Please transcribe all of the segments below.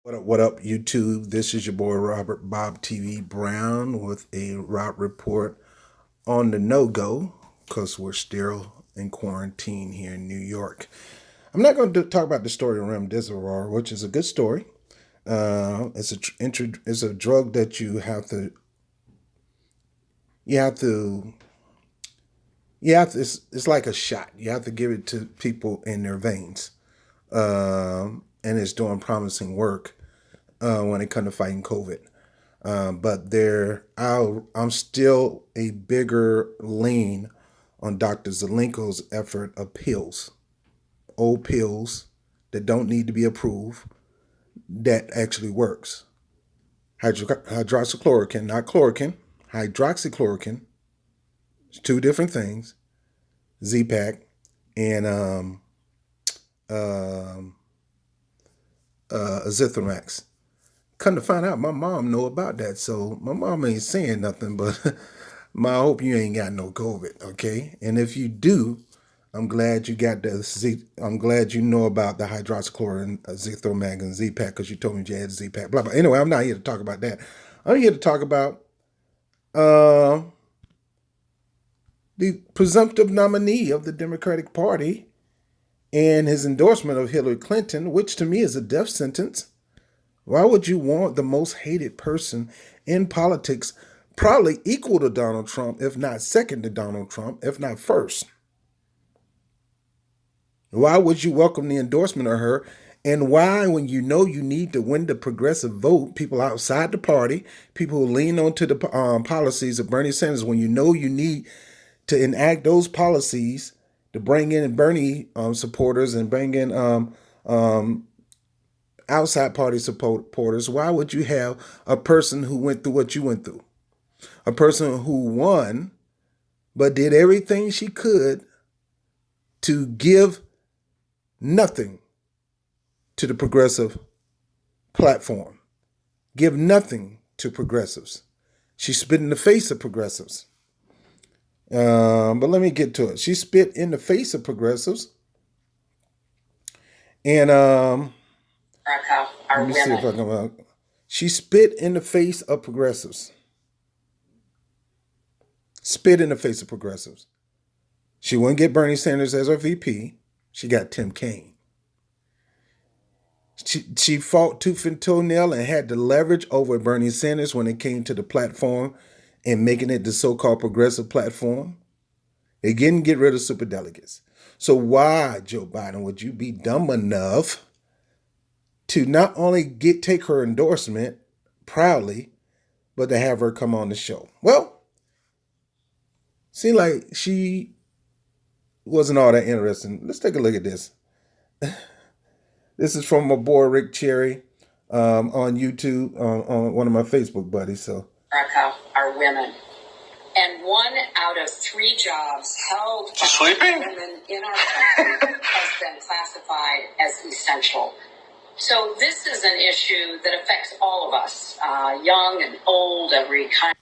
What up, YouTube? This is your boy Robert Bob TV Brown with a route report on the no-go because we're still in quarantine here in New York. I'm not going to talk about the story of remdesivir, which is a good story. It's a drug that you have to it's like a shot. You have to give it to people in their veins, and it's doing promising work when it comes to fighting COVID. I'm still a bigger lean on Dr. Zelenko's effort of pills, old pills that don't need to be approved, that actually works. Hydroxychloroquine, not chloroquine, hydroxychloroquine. It's two different things. Z-Pack and um, Azithromax. Come to find out, my mom know about that, so my mom ain't saying nothing, but I hope you ain't got no COVID, okay? And if you do, I'm glad you got I'm glad you know about the hydroxychloroquine, Azithromax, and Z-Pack because you told me you had Z-Pack, blah, blah. Anyway, I'm not here to talk about that. I'm here to talk about uh, the presumptive nominee of the Democratic Party and his endorsement of Hillary Clinton, which to me is a death sentence. Why would you want the most hated person in politics, probably equal to Donald Trump, if not second to Donald Trump, if not first? Why would you welcome the endorsement of her? And why, when you know you need to win the progressive vote, people outside the party, people who lean onto the policies of Bernie Sanders, when you know you need to enact those policies to bring in Bernie supporters and bring in outside party supporters, why would you have a person who went through what you went through? A person who won, but did everything she could to give nothing to the progressive platform, give nothing to progressives. She spit in the face of progressives. But let me get to it. She spit in the face of progressives. And let me see if I can. She spit in the face of progressives. Spit in the face of progressives. She wouldn't get Bernie Sanders as her VP. She got Tim Kaine. She fought tooth and toenail and had the leverage over Bernie Sanders when it came to the platform and making it the so-called progressive platform. They didn't get rid of superdelegates. So why, Joe Biden, would you be dumb enough to not only take her endorsement proudly, but to have her come on the show? Well, seemed like she wasn't all that interesting. Let's take a look at this. This is from my boy Rick Cherry on YouTube, on one of my Facebook buddies. So America are women. And 1 out of 3 jobs held by women in our country has been classified as essential. So this is an issue that affects all of us, young and old, every kind.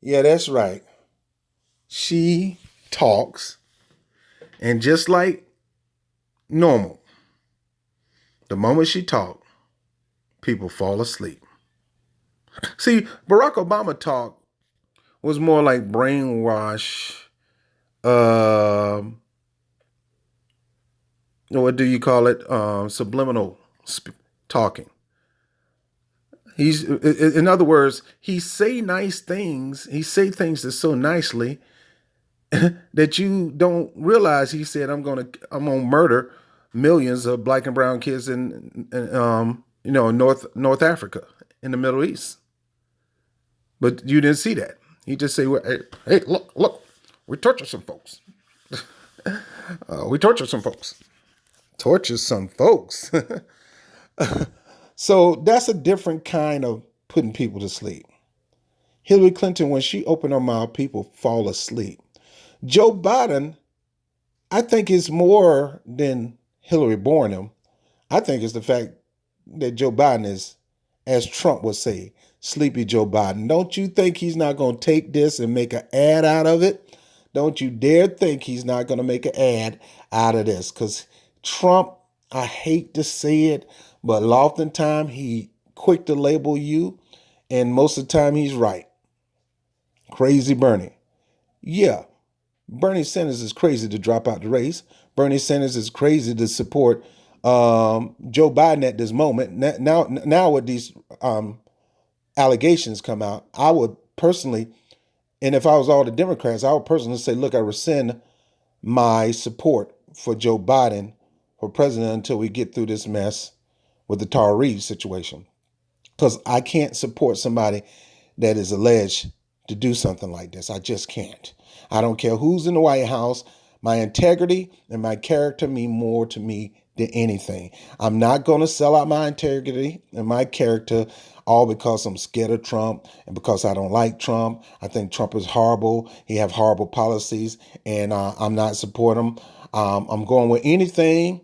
Yeah, that's right. She talks, and just like normal, the moment she talks, people fall asleep. See, Barack Obama talk was more like brainwash. What do you call it? Subliminal talking. In other words, he say nice things. He say things that so nicely that you don't realize. He said, "I'm gonna murder millions of black and brown kids in North Africa, in the Middle East." But you didn't see that. He just say, well, "Hey, look, we torture some folks. We torture some folks. Torture some folks." So that's a different kind of putting people to sleep. Hillary Clinton, when she opened her mouth, people fall asleep. Joe Biden, I think, is more than Hillary boring him. I think it's the fact that Joe Biden is, as Trump would say, sleepy Joe Biden. Don't you think he's not going to take this and make an ad out of it? Don't you dare think he's not going to make an ad out of this. Because Trump, I hate to say it, but oftentimes he quick to label you, and most of the time he's right. Crazy Bernie. Yeah, Bernie Sanders is crazy to drop out the race. Bernie Sanders is crazy to support Joe Biden at this moment. Now with these allegations come out, I would personally, and if I was all the Democrats, I would personally say, look, I rescind my support for Joe Biden for president until we get through this mess with the Tara Reade situation. Because I can't support somebody that is alleged to do something like this. I just can't. I don't care who's in the White House. My integrity and my character mean more to me than anything. I'm not going to sell out my integrity and my character all because I'm scared of Trump and because I don't like Trump. I think Trump is horrible. He have horrible policies, and I'm not supporting him. I'm going with anything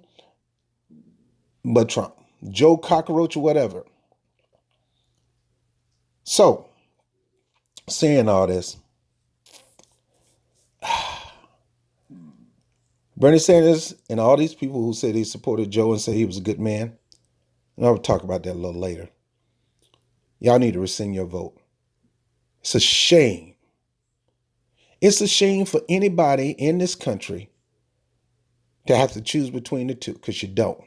but Trump. Joe Cockroach or whatever. So, saying all this, Bernie Sanders and all these people who said he supported Joe and said he was a good man, and I'll talk about that a little later. Y'all need to rescind your vote. It's a shame. It's a shame for anybody in this country to have to choose between the two, because you don't.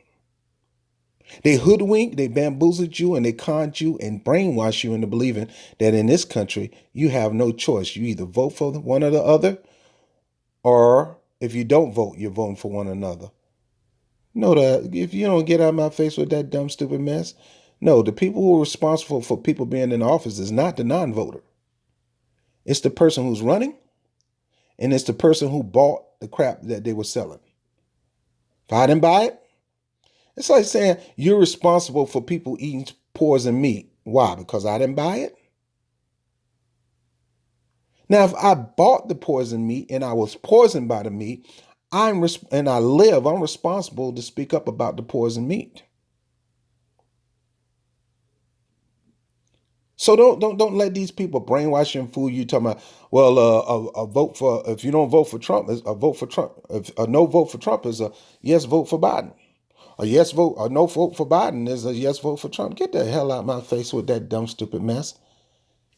They hoodwinked, they bamboozled you, and they conned you and brainwashed you into believing that in this country you have no choice. You either vote for one or the other, or if you don't vote, you're voting for one another. No, if you don't get out of my face with that dumb, stupid mess, no, the people who are responsible for people being in office is not the non-voter. It's the person who's running, and it's the person who bought the crap that they were selling. If I didn't buy it, it's like saying you're responsible for people eating poison meat. Why? Because I didn't buy it? Now, if I bought the poison meat and I was poisoned by the meat, I'm responsible to speak up about the poison meat. So don't let these people brainwash you and fool you. Talking about, well, a vote for, if you don't vote for Trump, is a vote for Trump. If a no vote for Trump is a yes vote for Biden. A yes vote, a no vote for Biden is a yes vote for Trump. Get the hell out of my face with that dumb, stupid mess.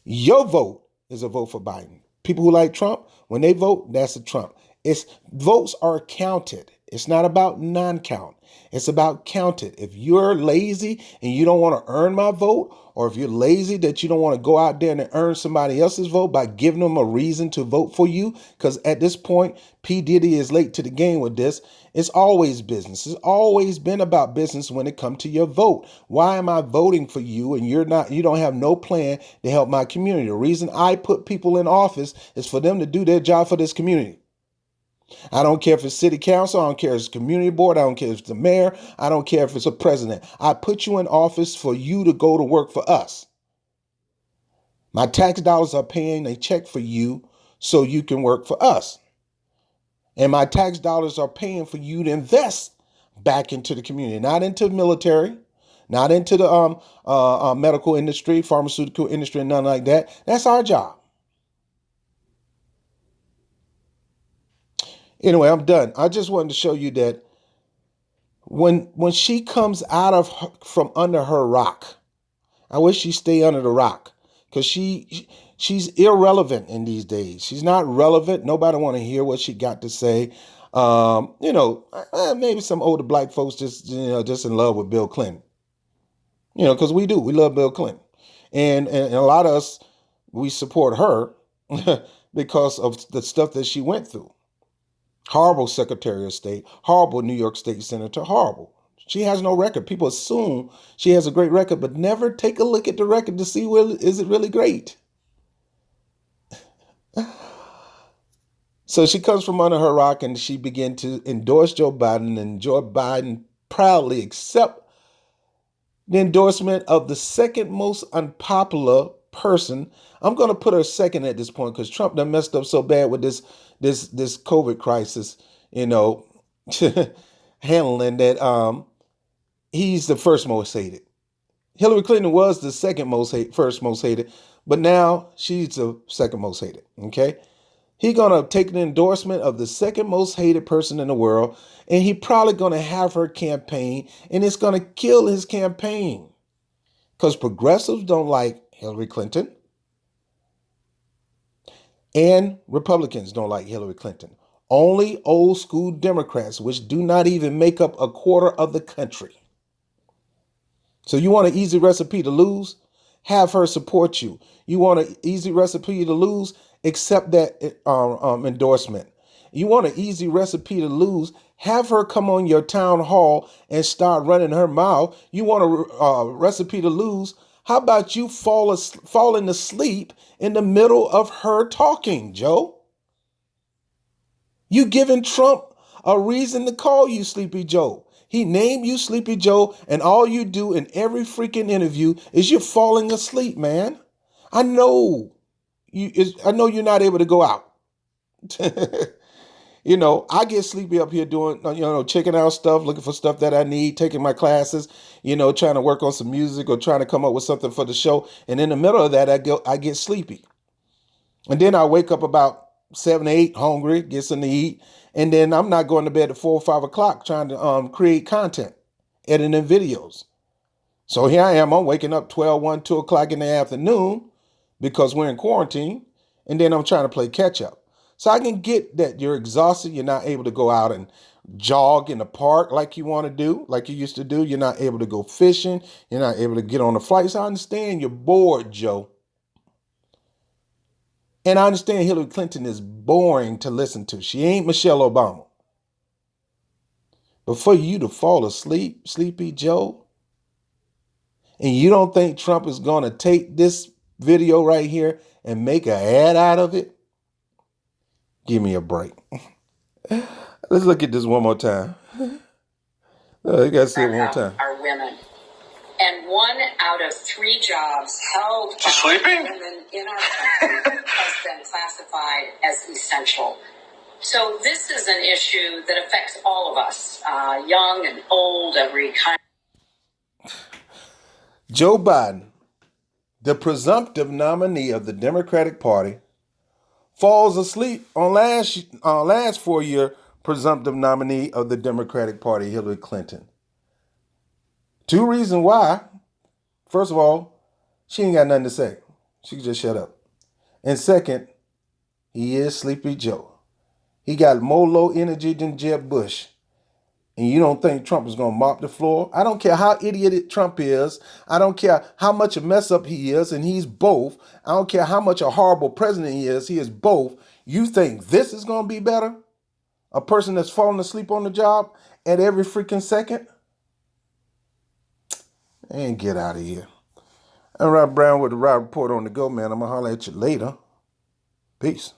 Your vote is a vote for Biden. People who like Trump, when they vote, that's a Trump. It's votes are counted. It's not about non-count. It's about counted. If you're lazy and you don't want to earn my vote, or if you're lazy that you don't want to go out there and earn somebody else's vote by giving them a reason to vote for you, because at this point, P. Diddy is late to the game with this. It's always business. It's always been about business when it comes to your vote. Why am I voting for you and you don't have no plan to help my community? The reason I put people in office is for them to do their job for this community. I don't care if it's city council. I don't care if it's community board. I don't care if it's the mayor. I don't care if it's a president. I put you in office for you to go to work for us. My tax dollars are paying a check for you so you can work for us. And my tax dollars are paying for you to invest back into the community, not into the military, not into the medical industry, pharmaceutical industry, and nothing like that. That's our job. Anyway, I'm done. I just wanted to show you that when she comes from under her rock, I wish she stay under the rock, because she's irrelevant in these days. She's not relevant. Nobody want to hear what she got to say. Maybe some older black folks just in love with Bill Clinton. Because we do. We love Bill Clinton, and a lot of us, we support her because of the stuff that she went through. Horrible Secretary of State, horrible New York State Senator, horrible. She has no record. People assume she has a great record, but never take a look at the record to see, is it really great? So she comes from under her rock and she began to endorse Joe Biden, and Joe Biden proudly accept the endorsement of the second most unpopular person. I'm going to put her second at this point because Trump done messed up so bad with this COVID crisis, handling that. He's the first most hated. Hillary Clinton was the first most hated, but now she's the second most hated. Okay, He's going to take an endorsement of the second most hated person in the world, and he probably going to have her campaign, and it's going to kill his campaign. Because progressives don't like Hillary Clinton, and Republicans don't like Hillary Clinton. Only old school Democrats, which do not even make up a quarter of the country. So you want an easy recipe to lose? Have her support you. You want an easy recipe to lose? Accept that endorsement. You want an easy recipe to lose? Have her come on your town hall and start running her mouth. You want a recipe to lose? How about you falling asleep in the middle of her talking, Joe? You giving Trump a reason to call you Sleepy Joe. He named you Sleepy Joe, and all you do in every freaking interview is you're falling asleep, man. I know you're not able to go out. I get sleepy up here doing, checking out stuff, looking for stuff that I need, taking my classes, trying to work on some music or trying to come up with something for the show. And in the middle of that, I get sleepy. And then I wake up about 7 or 8, hungry, get something to eat. And then I'm not going to bed at 4 or 5 o'clock trying to create content, editing videos. So here I am, I'm waking up 12, 1, 2 o'clock in the afternoon because we're in quarantine. And then I'm trying to play catch up. So I can get that you're exhausted. You're not able to go out and jog in the park like you want to do, like you used to do. You're not able to go fishing. You're not able to get on the flights. I understand you're bored, Joe. And I understand Hillary Clinton is boring to listen to. She ain't Michelle Obama. But for you to fall asleep, Sleepy Joe, and you don't think Trump is going to take this video right here and make an ad out of it? Give me a break. Let's look at this one more time. You got to see it one more time. Are women. And 1 out of 3 jobs held by women in our country has been classified as essential. So this is an issue that affects all of us, young and old, every kind. Joe Biden, the presumptive nominee of the Democratic Party, falls asleep on last 4-year presumptive nominee of the Democratic Party, Hillary Clinton. 2 reasons why. First of all, she ain't got nothing to say. She can just shut up. And second, he is Sleepy Joe. He got more low energy than Jeb Bush. And you don't think Trump is going to mop the floor? I don't care how idiotic Trump is. I don't care how much a mess up he is, and he's both. I don't care how much a horrible president he is both. You think this is going to be better? A person that's falling asleep on the job at every freaking second? And get out of here. I'm Rob Brown with the Rob Report on the Go, man. I'm going to holler at you later. Peace.